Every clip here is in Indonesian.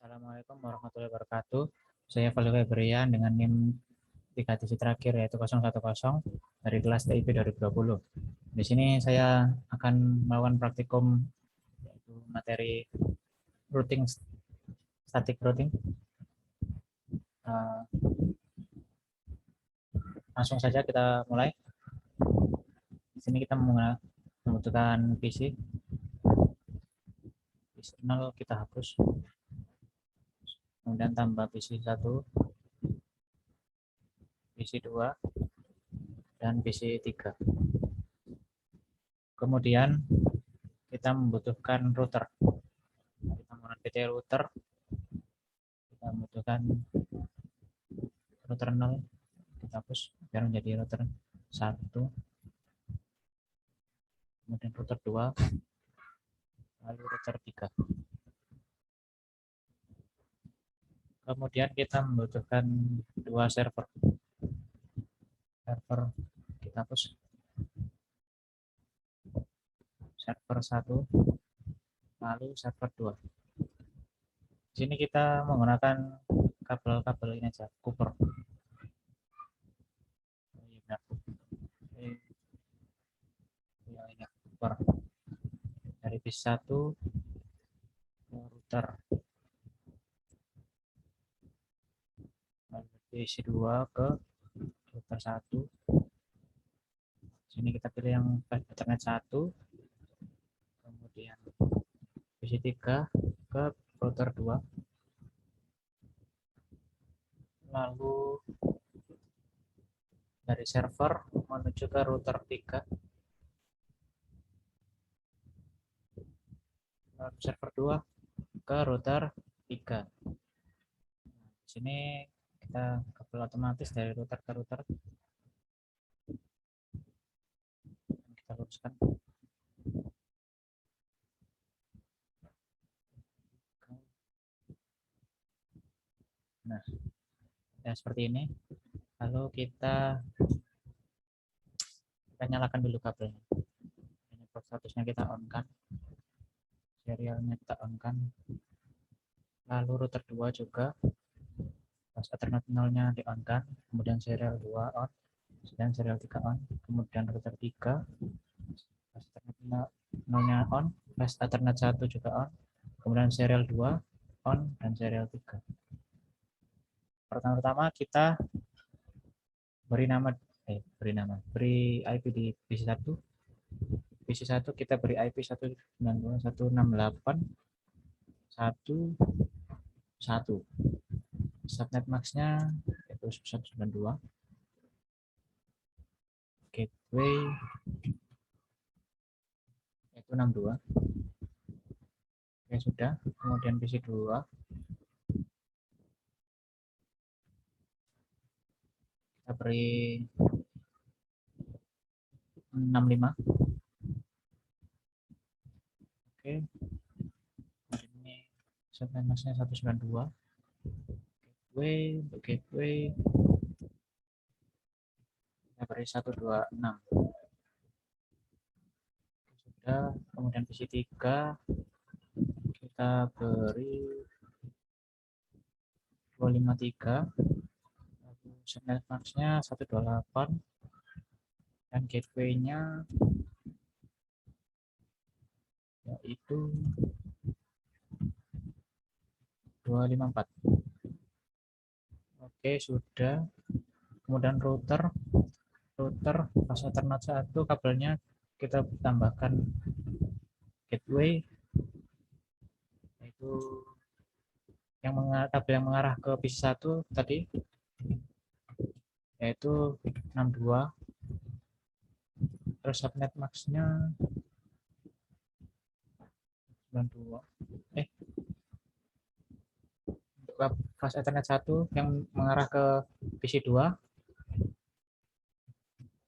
Assalamualaikum warahmatullahi wabarakatuh. Saya Fadil Febrian dengan NIM 3 digit terakhir yaitu 010 dari kelas TIP 2020. Di sini saya akan melakukan praktikum yaitu materi routing, static routing. Langsung saja kita mulai. Di sini kita membutuhkan PC. PC 0 kita hapus. Kemudian tambah PC 1, PC 2, dan PC 3. Kemudian kita membutuhkan router. Kita menggunakan PT router. Kita membutuhkan router 0, kita hapus biar menjadi router 1, kemudian router 2, lalu router 3. Kemudian kita membutuhkan 2 server. Server kita hapus. Server 1, lalu server 2. Di sini kita menggunakan kabel-kabel ini aja, Cooper. Ini Cooper. Dari PC 1 ke router. Lalu PC 2 ke router 1. Sini kita pilih yang Ethernet 1, kemudian PC 3 ke router 2, lalu dari server menuju ke router 3, lalu server 2 ke router 3. Di sini kita kabel otomatis dari router ke router. Kita luruskan. Nah, ya seperti ini. Lalu kita nyalakan dulu kabelnya. Ini port statusnya kita on kan. Serialnya kita on kan. Lalu router 2 juga. Pas Ethernet 0-nya di on kan. Kemudian serial 2 on. Dan serial 3 on. Kemudian router 3. Pas Ethernet 0-nya on. Pas Ethernet 1 juga on. Kemudian serial 2 on dan serial 3. Pertama-tama kita beri IP di PC 1. PC 1 kita beri IP 192.168.1.1. Subnet max-nya yaitu 192. Gateway yaitu 62. Oke, sudah. Kemudian PC 2 kita beri 65. Oke. Ini subnet max-nya 192. Gateway kita beri 126. Sudah. Kemudian PC 3 kita beri 253. Subnet max-nya 128 dan gateway-nya yaitu 254. Oke, sudah. Kemudian router pas Ethernet 1 kabelnya kita tambahkan gateway yaitu kabel yang mengarah ke PC 1 tadi yaitu 62. Terus subnet max-nya 92. Untuk fast Ethernet 1 yang mengarah ke PC 2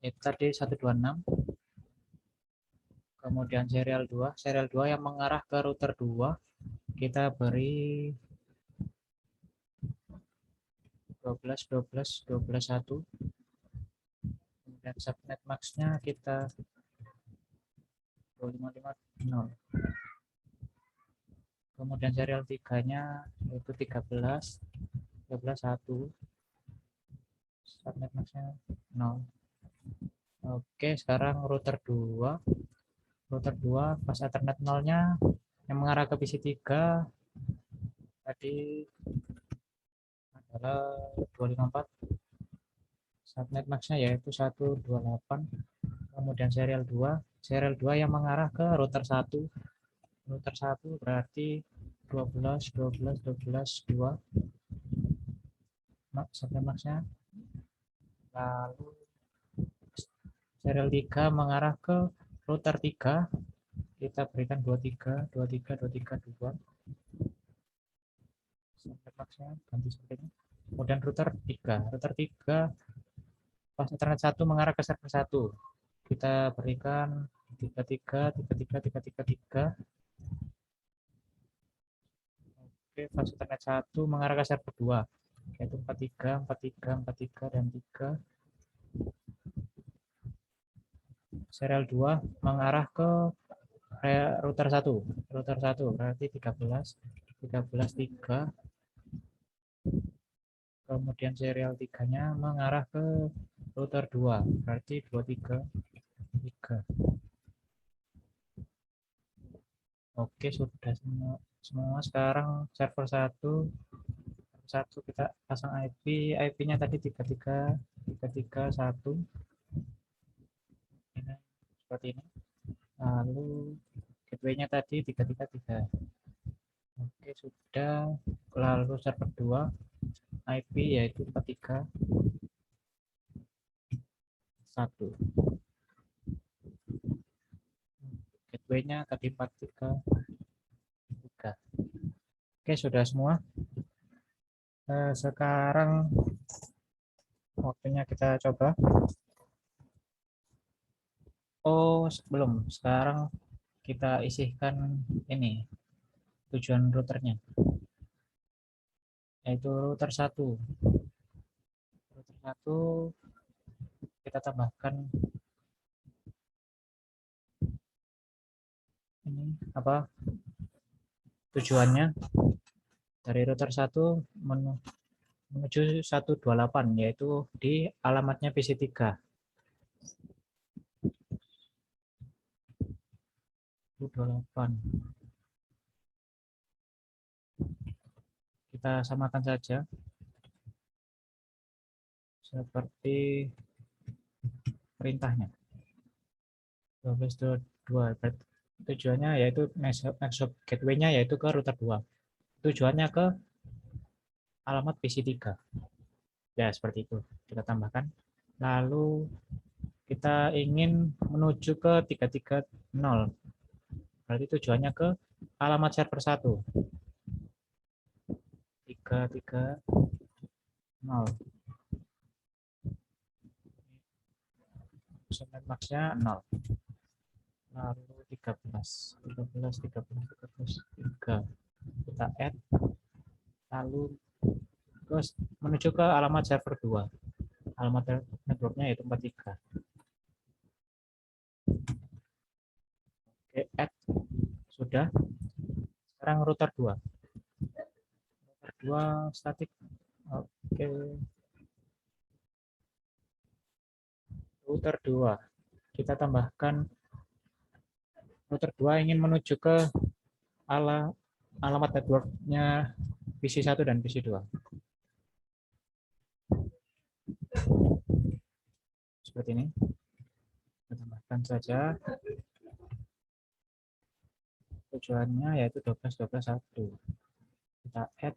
itu tadi 126. Kemudian serial 2 yang mengarah ke router 2 kita beri 12.1. Kemudian subnet max-nya kita 2550. kemudian serial 3-nya yaitu 13 1, subnet max-nya 0. Oke, sekarang router 2 pas Ethernet 0-nya yang mengarah ke PC 3 tadi adalah 254, subnet max-nya yaitu 128, kemudian serial 2 yang mengarah ke router 1 berarti 12 2, subnet max-nya. Lalu serial 3 mengarah ke router 3, kita berikan 23 2, subnet max-nya ganti seperti ini. Kemudian router 3 pas Ethernet 1 mengarah ke server 1, kita berikan 33. Oke, pas Ethernet 1 mengarah ke server 2, yaitu 43 dan 3. Serial 2 mengarah ke router 1 berarti 13 3, kemudian serial 3-nya mengarah ke router 2 berarti 23 3. Oke, sudah semua. Sekarang server 1 kita pasang IP-nya tadi 33 1 ini seperti ini. Lalu gateway-nya tadi 333. Oke, sudah. Lalu server 2 IP yaitu 43 1. Gateway-nya tadi 433. Oke, sudah semua. Sekarang waktunya kita coba. Oh, sebelum. Sekarang kita isihkan ini tujuan routernya, yaitu router 1. Router 1 kita tambahkan ini apa tujuannya dari router 1 menuju 128, yaitu di alamatnya PC 3. 128. Kita samakan saja seperti perintahnya. 12.2 tujuannya yaitu next gateway-nya yaitu ke router 2. Tujuannya ke alamat PC 3. Ya, seperti itu. Kita tambahkan. Lalu kita ingin menuju ke 330. Berarti tujuannya ke alamat server 1. 330. Subnet max-nya 0. Lalu 13 3. Kita add. Lalu terus menuju ke alamat server 2. Alamat networknya yaitu 43. Oke, add. Sudah. Sekarang router 2. Router 2 statik. Oke. Router 2. Kita tambahkan router 2 ingin menuju ke alamat networknya PC 1 dan PC 2. Seperti ini. Kita tambahkan saja. Tujuannya yaitu 12.12.1. Kita add.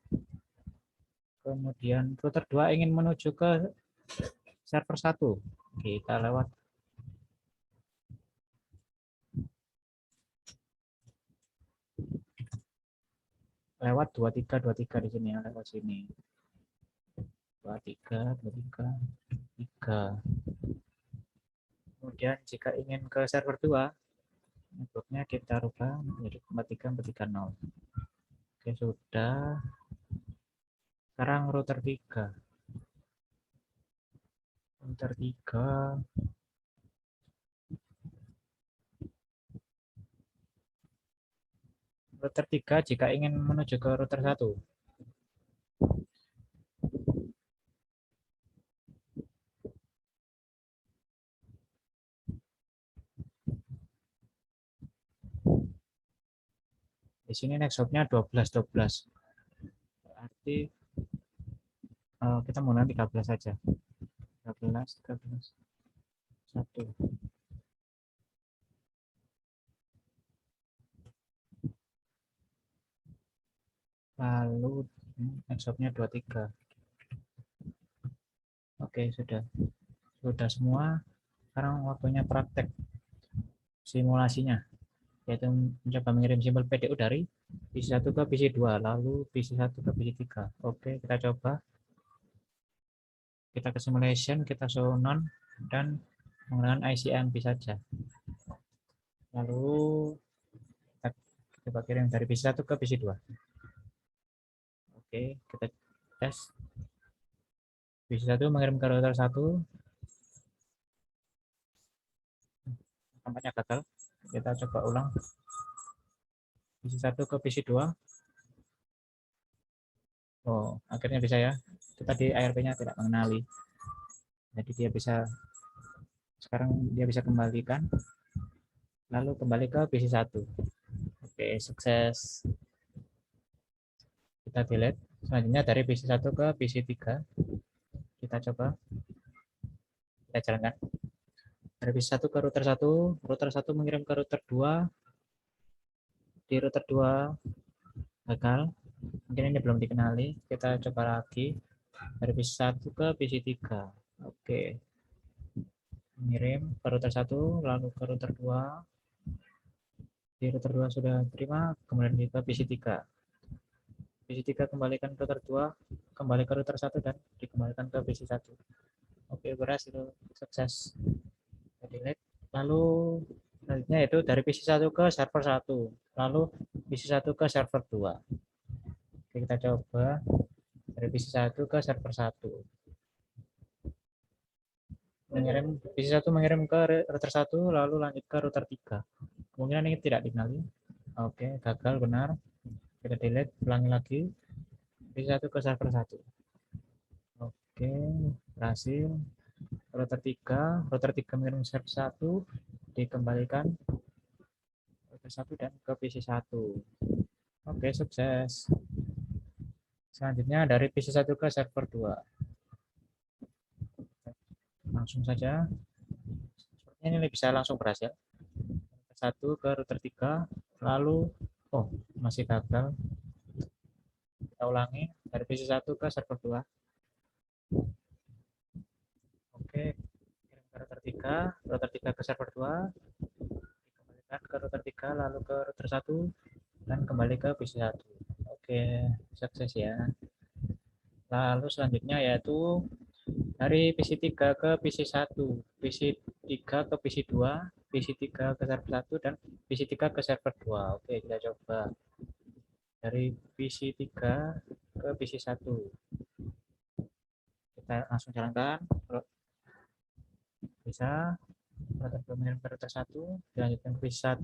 Kemudian router 2 ingin menuju ke server 1. Kita lewat lewat 23 di sini ya, lewat sini. 23 3. Kemudian jika ingin ke server 2, networknya kita rubah menjadi 43 Oke, sudah. Sekarang router 3. Router 3 router router 3 jika ingin menuju ke router 1. Di sini next hop-nya 12. Berarti kita menggunakan 13 saja. 13, 1. Lalu next hop-nya 23. Oke, sudah semua. Sekarang waktunya praktek simulasinya, yaitu mencoba mengirim simbol PDU dari PC1 ke PC2, lalu PC1 ke PC3. Oke, kita coba. Kita ke simulation, kita show none, dan menggunakan ICMP saja. Lalu kita coba kirim dari PC1 ke PC2. Oke, kita tes. PC1 mengirim ke router 1. Tampaknya gagal. Kita coba ulang. PC1 ke PC2. Oh, akhirnya bisa ya. Kita di ARP-nya tidak mengenali. Jadi dia bisa, sekarang dia bisa kembalikan. Lalu kembali ke PC1. Oke, sukses. Kita delete. Selanjutnya dari PC1 ke PC3. Kita coba. Kita jalankan. Dari PC1 ke router 1. Router 1 mengirim ke router 2. Di router 2 gagal. Mungkin ini belum dikenali. Kita coba lagi. Dari PC1 ke PC3. Oke. Mengirim ke router 1, lalu ke router 2. Di router 2 sudah terima, kemudian ke PC3. PC3 kembalikan ke router 2, kembali ke router 1 dan dikembalikan ke PC1. Oke, berhasil, sukses. Delete. Lalu selanjutnya itu dari PC1 ke server 1, lalu PC1 ke server 2. Oke, kita coba dari PC1 ke server 1. PC1 mengirim ke router 1, lalu lanjut ke router 3. Kemungkinan ini tidak dikenali. Oke, gagal, benar. Kita delete, ulangi lagi. PC1 ke server 1. Oke, berhasil. Router 3 mengirim server 1, dikembalikan router 1 dan ke PC1. Oke, sukses. Selanjutnya dari PC1 ke server 2. Langsung saja. Sepertinya ini bisa langsung berhasil. Router 1 ke router 3, lalu masih gagal. Kita ulangi dari PC1 ke server 2. Oke, kirim ke router 3 ke server 2, dikembalikan ke router 3, lalu ke router 1, dan kembali ke PC1. Oke, sukses ya. Lalu selanjutnya yaitu dari PC3 ke PC1, PC3 ke PC2, PC3 ke server 1, dan PC3 ke server 2. Oke, kita coba. Dari PC3 ke PC1. Kita langsung jalankan. Bisa. Router 2 mengirim ke router 1, dilanjutkan ke PC1.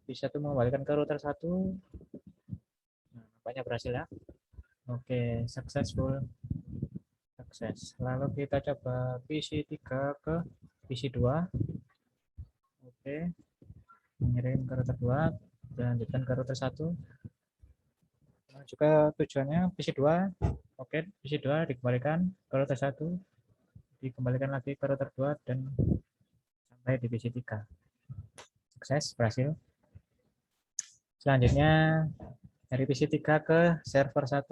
PC1 mengembalikan ke router 1. Nah, nampaknya berhasil ya. Oke, successful. Sukses. Lalu kita coba PC3 ke PC2. Oke. Mengirim ke router 2, dilanjutkan ke router 1. Nah, juga tujuannya PC2. Oke, PC2 dikembalikan ke router 1, dikembalikan lagi ke router 2 dan sampai di PC3. Sukses, berhasil. Selanjutnya dari PC3 ke server 1.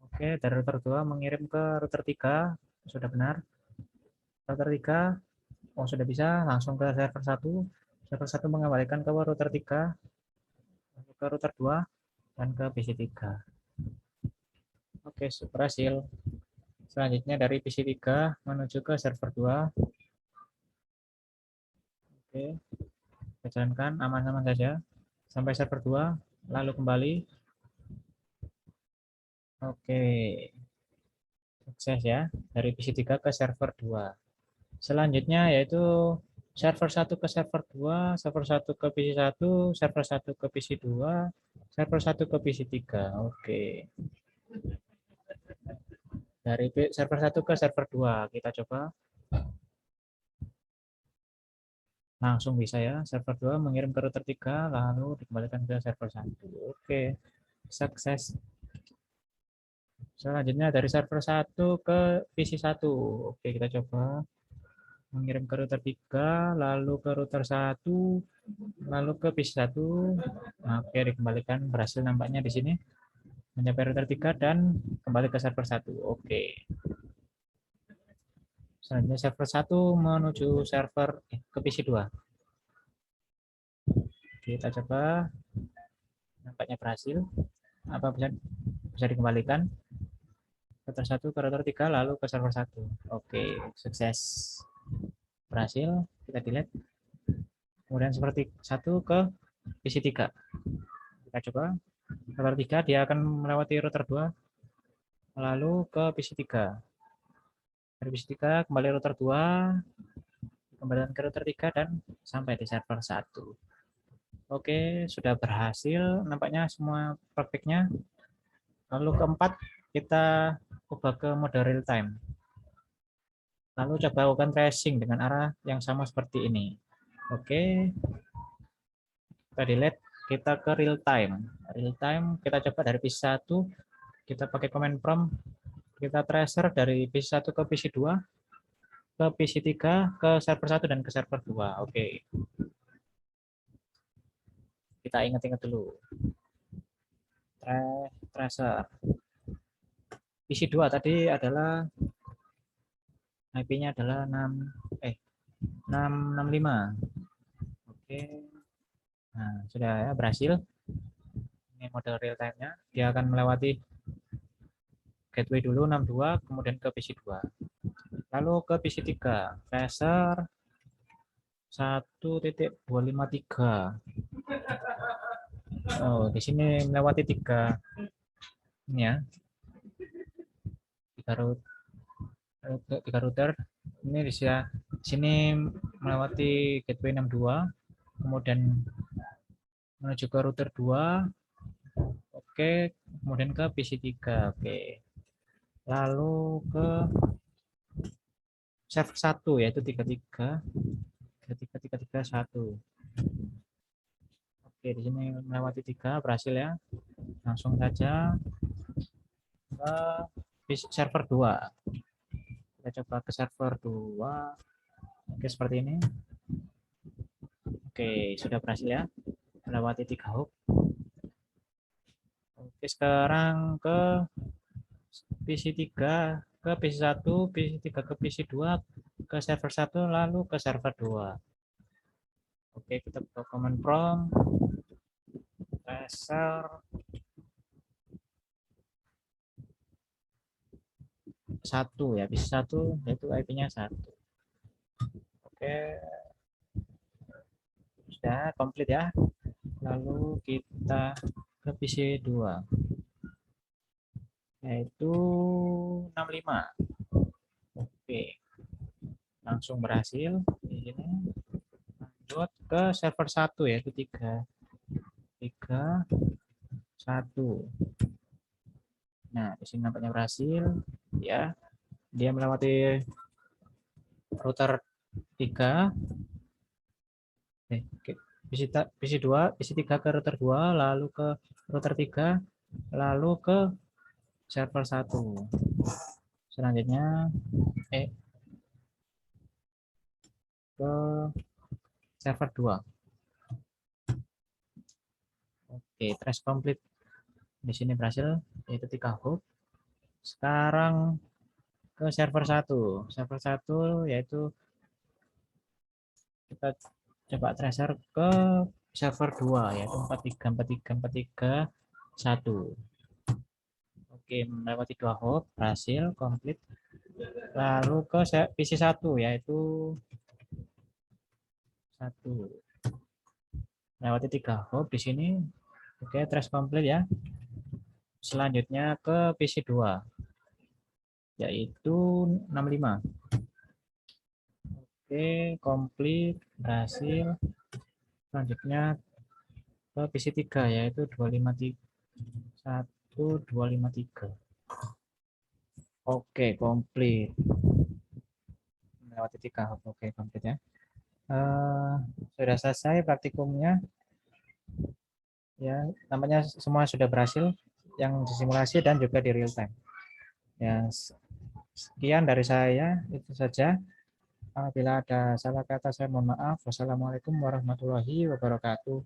Oke, dari router 2 mengirim ke router 3. Sudah benar. Router 3, sudah bisa, langsung ke server 1. Server 1 mengembalikan ke router 3, ke router 2, dan ke PC3. Oke, berhasil. Selanjutnya dari PC3 menuju ke server 2. Oke, kita jalankan aman-aman saja sampai server 2, lalu kembali. Oke, sukses ya, dari PC3 ke server 2. Selanjutnya yaitu server 1 ke server 2, server 1 ke PC 1, server 1 ke PC 2, server 1 ke PC 3. Oke. Dari server 1 ke server 2 kita coba. Langsung bisa ya, server 2 mengirim ke router 3 lalu dikembalikan ke server 1. Oke. Sukses. Selanjutnya dari server 1 ke PC 1. Oke, kita coba mengirim ke router 3, lalu ke router 1, lalu ke PC 1. Oke, dikembalikan berhasil nampaknya di sini. Mencapai router 3 dan kembali ke server 1. Oke. Selanjutnya server 1 menuju server ke PC 2. Kita coba. Nampaknya berhasil. Apa bisa dikembalikan? Router 1 ke router 3 lalu ke server 1. Oke, sukses. Berhasil. Kita delete. Kemudian seperti 1 ke PC 3. Kita coba. Router 3 dia akan melewati router 2 lalu ke PC 3. Dari PC 3 kembali router 2, kembali ke router 3 dan sampai di server 1. Oke, sudah berhasil nampaknya semua praktiknya. Lalu keempat, kita ubah ke mode real time. Lalu coba lakukan tracing dengan arah yang sama seperti ini. Oke, kita delete, kita ke real time. Real time kita coba dari PC 1, kita pakai command prompt, kita tracer dari PC 1 ke PC 2, ke PC 3, ke server 1 dan ke server 2. Oke. Kita ingat-ingat dulu. Tracer. PC 2 tadi adalah IP-nya adalah 665. Oke. Nah, sudah ya berhasil. Ini mode real time-nya. Dia akan melewati gateway dulu 62, kemudian ke PC 2. Lalu ke PC 3. Tracer 1.253. Oh, di sini melewati 3 ini ya. 3 router. Ini di sini melewati gateway 62, kemudian menuju ke router 2. Oke, kemudian ke PC 3. Oke. Lalu ke server 1 yaitu 3331. Oke, di sini melewati 3 berhasil ya. Langsung saja ke server 2. Kita coba ke server 2. Oke, seperti ini. Oke, sudah berhasil ya. Melewati 3 hop. Oke, sekarang ke PC 3, ke PC 1, PC 3 ke PC 2, ke server 1, lalu ke server 2. Oke, kita buka command prompt, tracer 1 ya, PC 1 yaitu IP-nya 1. Oke, sudah komplit ya. Lalu kita ke PC 2 yaitu 65. Oke, langsung berhasil di sini. Lanjut ke server 1 yaitu 331. Nah, di sini nampaknya berhasil ya. Dia melewati router 3. PC 2, PC 3 ke router 2, lalu ke router 3, lalu ke server 1. Selanjutnya ke server 2. Oke, trace complete. Di sini berhasil yaitu 3 hop. Sekarang ke server 1. Server 1 yaitu kita coba tracer ke server 2 yaitu 43434341. Oke, melewati 2 hop, berhasil komplit. Lalu ke PC 1 yaitu 1. Melewati 3 hop di sini. Oke, trace komplit ya. Selanjutnya ke PC 2 yaitu 65. Oke, komplit, berhasil. Selanjutnya ke PC 3 yaitu 253. Oke, komplit. Melewati 3. Oke, komplit ya. Sudah selesai praktikumnya. Ya, namanya semua sudah berhasil yang disimulasi dan juga di real time. Ya, sekian dari saya, itu saja. Apabila ada salah kata saya mohon maaf. Wassalamualaikum warahmatullahi wabarakatuh.